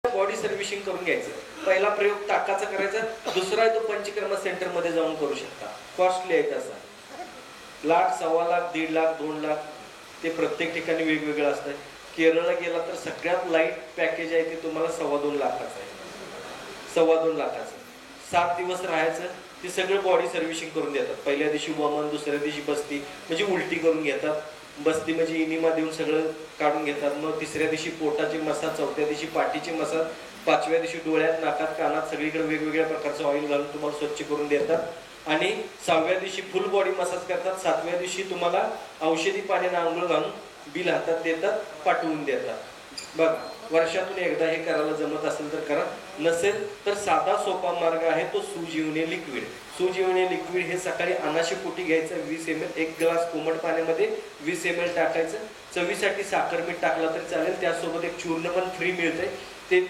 Body servicing करून घ्यायचं. पहिला प्रयोग ताकाचा करायचा, दुसरा आहे तो पंचकर्मा सेंटर मध्ये जाऊन करू शकता. कॉस्टली आहे तसा, लाख, 1.25 लाख, 1.5 लाख, 2 लाख, ते प्रत्येक ठिकाणी वेगवेगळं असतं. केरळला गेला तर सगळ्यात लाईट पॅकेज आहे ते तुम्हाला 2.25 लाखाचं आहे. 2.25 लाखाचं 7 दिवस राहायचं. ते सगळं बॉडी सर्व्हिसिंग करून देतात. पहिल्या दिवशी वमन, दुसऱ्या दिवशी बस्ती म्हणजे उलटी करून घेतात. बस्ती म्हणजे इनिमा देऊन सगळं काढून घेतात. मग तिसऱ्या दिवशी पोटाचे मसाज, चौथ्या दिवशी पाठीचे मसाज, 5व्या दिवशी डोळ्यात, नाकात, कानात सगळीकडे वेगवेगळ्या प्रकारचं ऑइल घालून तुम्हाला स्वच्छ करून देतात. आणि 6व्या दिवशी फुल बॉडी मसाज करतात. 7व्या दिवशी तुम्हाला औषधी पाण्याने आंघोळ घालून बिल हातात देतात, पाठवून देतात. बघा, वर्षातून एकदा हे करायला जमत असेल तर करा, नसेल तर साधा सोपा मार्ग आहे तो सुजीवनी लिक्विड. सुजीवनी लिक्विड हे सकाळी अनाशीपोटी घ्यायचं. 20 ml, 1 ग्लास कोमट पाण्यामध्ये 20 ml टाकायचं. चवीसाठी साखर मीठ टाकला तरी चालेल. त्यासोबत एक चूर्ण पण फ्री मिळतंय, ते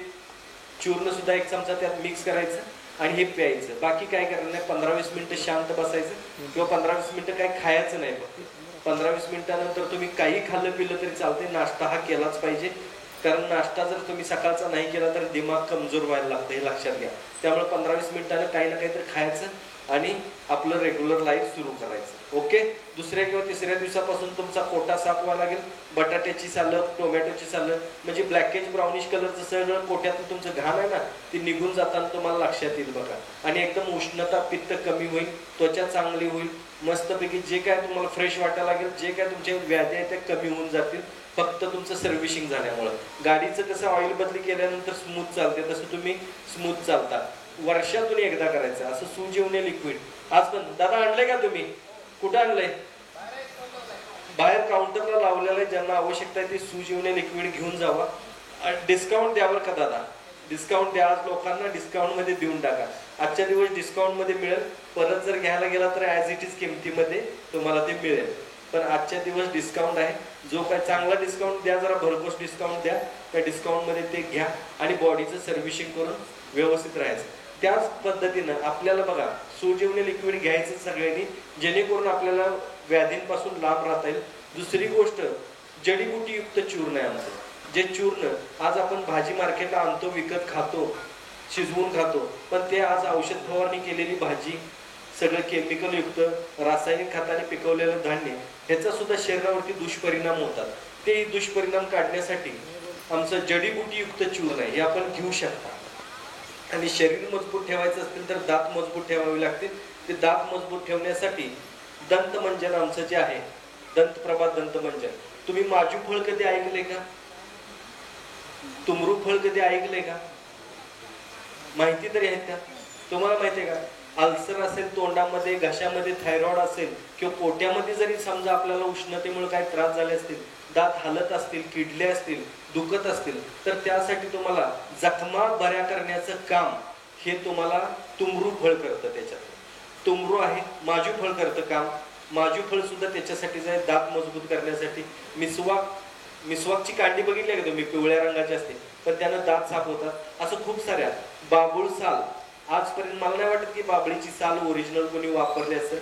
चूर्ण सुद्धा 1 चमचा त्यात मिक्स करायचं आणि हे प्यायचं. बाकी काय करायचं नाही. 15-20 मिनिटं शांत बसायचं किंवा 15-20 मिनिटं काय खायचं नाही. 15-20 मिनिटानंतर तुम्ही काही खाल्लं पिलं तरी चालते. नाश्ता हा केलाच पाहिजे, कारण नाश्ता जर तुम्ही सकाळचा नाही केला तर दिमाग कमजोर व्हायला लागतं, हे लक्षात घ्या. त्यामुळे 15-20 मिनिटानं काही ना काहीतरी खायचं आणि आपलं रेग्युलर लाईफ सुरू करायचं. ओके. दुसऱ्या किंवा तिसऱ्या दिवसापासून तुमचा पोटा साफ व्हायला लागेल. बटाट्याची सालं, टोमॅटोची सालं म्हणजे ब्लॅकेज ब्राउनिश कलरचं सगळं पोट्यातून तुमचं घाण आहे ना, ती निघून जाताना तुम्हाला लक्षात येईल बघा. आणि एकदम उष्णता, पित्त कमी होईल, त्वचा चांगली होईल. मस्तपैकी जे काय तुम्हाला फ्रेश वाटायला लागेल, जे काय तुमच्या व्याधी आहेत त्या कमी होऊन जातील, फक्त तुमचं सर्व्हिसिंग झाल्यामुळं. गाडीचं कसं ऑइल बदली केल्यानंतर स्मूथ चालते, तसं तुम्ही स्मूथ चालता. वर्षातून एकदा करायचं असं सुजीवनी लिक्विड. आज पण दादा आणलंय का तुम्ही? कुठं आणलंय? बाहेर काउंटरला लावलेलं आहे. ज्यांना आवश्यकता आहे ते सुजीवनी लिक्विड घेऊन जावा. डिस्काउंट द्यावर का दादा? डिस्काउंट द्या. आज लोकांना डिस्काउंट मध्ये देऊन टाका. आजच्या दिवस डिस्काउंट मध्ये मिळेल. परत जर घ्यायला गेला तर ॲज इट इज किमतीमध्ये तुम्हाला ते मिळेल. पण आजच्या दिवस डिस्काउंट आहे. जो काय चांगला डिस्काउंट द्या, जरा भरघोस डिस्काउंट द्या. त्या डिस्काउंट मध्ये ते घ्या आणि बॉडीचं सर्व्हिसिंग करून व्यवस्थित राहायचं. त्याच पद्धतीनं आपल्याला बघा, सुजीवनी लिक्विड घ्यायचं सगळ्यांनी, जेणेकरून आपल्याला व्याधींपासून लांब राहता येईल. दुसरी गोष्ट, जडीबुटीयुक्त चूर्ण आहे आमचं. जे चूर्ण आज आपण भाजी मार्केटला आणतो, विकत खातो, शिजवून खातो, पण ते आज औषध फवारणी केलेली भाजी, सगळं केमिकल युक्त, रासायनिक खताने पिकवलेलं धान्य, ह्याचा सुद्धा शरीरावरती दुष्परिणाम होतात. ते दुष्परिणाम काढण्यासाठी आमचं जडीबुटीयुक्त चूर्ण आहे, हे आपण घेऊ शकता. आणि शरीर मजबूत ठेवायचं असतील तर दात मजबूत ठेवावे लागतील. ते दात मजबूत ठेवण्यासाठी दंतमंजन आमचं जे आहे, दंतप्रभा दंतमंजन. तुम्ही माजू फळ कधी ऐकले का? तुमरू फळ कधी ऐकले का? माहिती तरी आहेत का? तुम्हाला माहिती आहे का? अल्सर असेल तोंडामध्ये, घशामध्ये, थायरॉइड असेल किंवा पोट्यामध्ये जरी समजा आपल्याला उष्णतेमुळे काही त्रास झाले असतील, दात हलत असतील, किडले असतील, दुखत असतील, तर त्यासाठी तुम्हाला जखमा बऱ्या करण्याचं काम हे तुम्हाला तुमरू फळ करतं. त्याच्यात तुमरू आहे, माजू फळ करतं काम. माजू फळ सुद्धा त्याच्यासाठीच आहे, दात मजबूत करण्यासाठी. मिसवाकची कांडी बघितली का तुम्ही? पिवळ्या रंगाची असते, पण त्यानं दात साफ होतात. असं खूप साऱ्या. बाबूळ साल, आजपर्यंत मला नाही वाटत की बाबळीची साल ओरिजिनल कोणी वापरली असेल,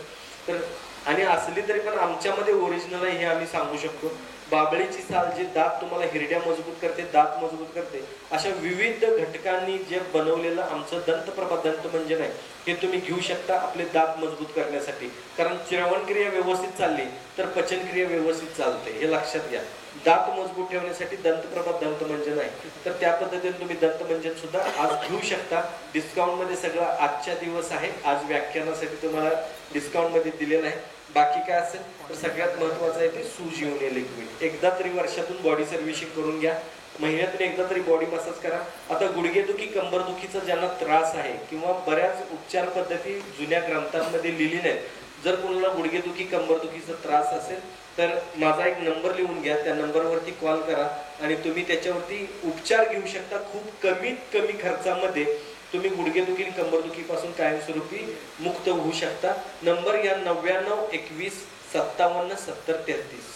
तर आणि असली तरी पण आमच्यामध्ये ओरिजिनल आहे हे आम्ही सांगू शकतो. बाबळीची साल जे दात तुम्हाला हिरड्या मजबूत करते, दात मजबूत करते, अशा विविध घटकांनी जे बनवलेलं आमचं दंतप्रभा दंतमंजन आहे, हे तुम्ही घेऊ शकता आपले दात मजबूत करण्यासाठी. कारण श्रवणक्रिया व्यवस्थित चालली तर पचनक्रिया व्यवस्थित चालते, हे लक्षात घ्या. दात मजबूत ठेवण्यासाठी दंतप्रभा दंतमंजन आहे, तर त्या पद्धतीने तुम्ही दंतमंजन सुद्धा आज घेऊ शकता. डिस्काउंट मध्ये सगळं आजच्या दिवस आहे. आज व्याख्यानासाठी तुम्हाला डिस्काउंट मध्ये दिलेलं आहे. बाकी काय असेल तर सगळ्यात महत्वाचं आहे ते सुजीवनी लिक्विड. एकदा तरी वर्षातून बॉडी सर्व्हिसिंग करून घ्या. महिन्यातून एकदा तरी बॉडी मसाज करा. आता गुडघेदुखी, कंबरदुखीचा ज्यांना त्रास आहे किंवा बऱ्याच उपचार पद्धती जुन्या ग्रंथांमध्ये लिहिली नाहीत, जर कोणाला गुडघेदुखी, कंबरदुखीचा त्रास असेल तर माझा एक नंबर लिहून घ्या. त्या नंबरवरती कॉल करा आणि तुम्ही त्याच्यावरती उपचार घेऊ शकता. खूप कमीत कमी खर्चामध्ये तुम्ही गुडघेदुखी, कंबरदुखीपासून कायमस्वरूपी मुक्त होऊ शकता. नंबर घ्या 99 21 57 70 33.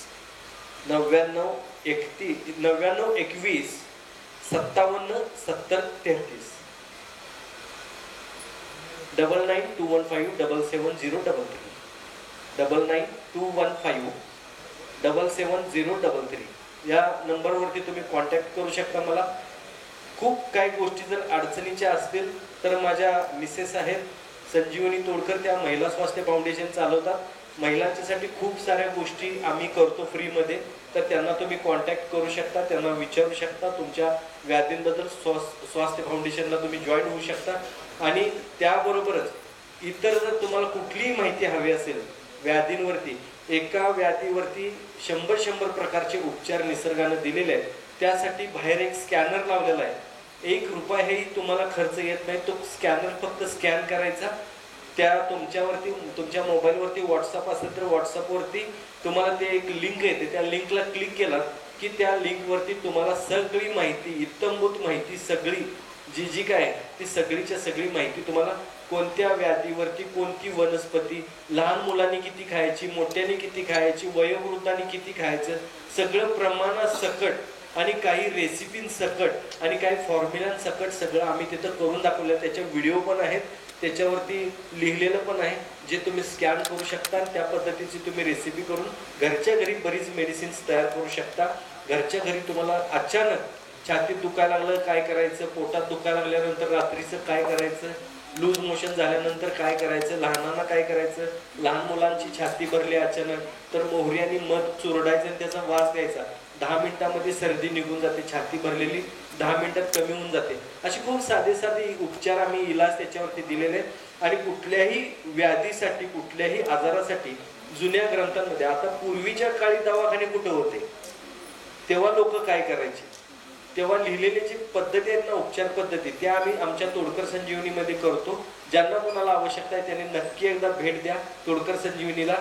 99 21 57 70 33. 99 215 77033. 99 215 77033 या नंबरवरती तुम्ही कॉन्टॅक्ट करू शकता मला. खूप काही गोष्टी जर अडचणीच्या असतील तर माझ्या मिसेस आहेत संजीवनी तोडकर, त्या महिला स्वास्थ्य फाउंडेशन चालवतात। महिलांच्यासाठी खूप साऱ्या गोष्टी आम्ही करतो फ्रीमध्ये, तर त्यांना तुम्ही कॉन्टॅक्ट करू शकता, त्यांना विचारू शकता, तुमच्या व्याधींबद्दल स्वास्थ्य फाउंडेशनला तुम्ही जॉईन होऊ शकता। आणि त्याबरोबरच इतर जर तुम्हाला कुठलीही माहिती हवी असेल व्याधींवरती, एका व्याधीवरती 100 प्रकारचे उपचार निसर्गाने दिलेले आहेत। त्यासाठी बाहेर एक स्कॅनर लावलेला आहे, 1 रुपयाही तुम्हाला खर्च येत नाही। तो स्कॅनर फक्त स्कॅन करायचा, त्या तुमच्या मोबाईलवरती व्हॉट्सअप असेल तर व्हॉट्सअपवरती तुम्हाला ते एक लिंक येते, त्या लिंकला क्लिक केला की त्या लिंकवरती तुम्हाला सगळी माहिती, इत्तंभूत माहिती, सगळी जी काय ती सगळीच्या सगळी माहिती तुम्हाला, कोणत्या व्याधीवरती कोणती वनस्पती, लहान मुलांनी किती खायची, मोठ्यांनी किती खायची, वयोवृद्धांनी किती खायचं, सगळं प्रमाणासकट आणि काही रेसिपींसकट आणि काही फॉर्म्युलांसकट सगळं आम्ही तिथं करून दाखवलं। त्याचे व्हिडिओ पण आहेत, त्याच्यावरती लिहिलेलं पण आहे, जे तुम्ही स्कॅन करू शकता। त्या पद्धतीची तुम्ही रेसिपी करून घरच्या घरी बरीच मेडिसिन्स तयार करू शकता। घरच्या घरी तुम्हाला अचानक छातीत दुखायला लागलं काय करायचं, पोटात दुखायला लागल्यानंतर रात्रीचं काय करायचं, लूज मोशन झाल्यानंतर काय करायचं, लहानांना काय करायचं, लहान मुलांची छाती भरली अचानक तर मोहरी आणि मध चुरडायचं आणि त्याचा वास घ्यायचा, 10 मिनिटांमध्ये सर्दी निघून जाते, छाती भरलेली 10 मिनिटात कमी होऊन जाते। असे खूप साधे साधे उपचार आम्ही इलाज त्याच्यावरती दिलेले आहेत। आणि कुठल्याही व्याधीसाठी, कुठल्याही आजारासाठी जुन्या ग्रंथांमध्ये, आता पूर्वीच्या काळी दवाखाने कुठे होते, तेव्हा लोक काय करायचे, तेव्हा लिहिलेले जी पद्धती आहेत ना, उपचार पद्धती, त्या आम्ही आमच्या तोडकर संजीवनीमध्ये करतो। ज्यांना कोणाला आवश्यकता आहे त्यांनी नक्की एकदा भेट द्या तोडकर संजीवनीला।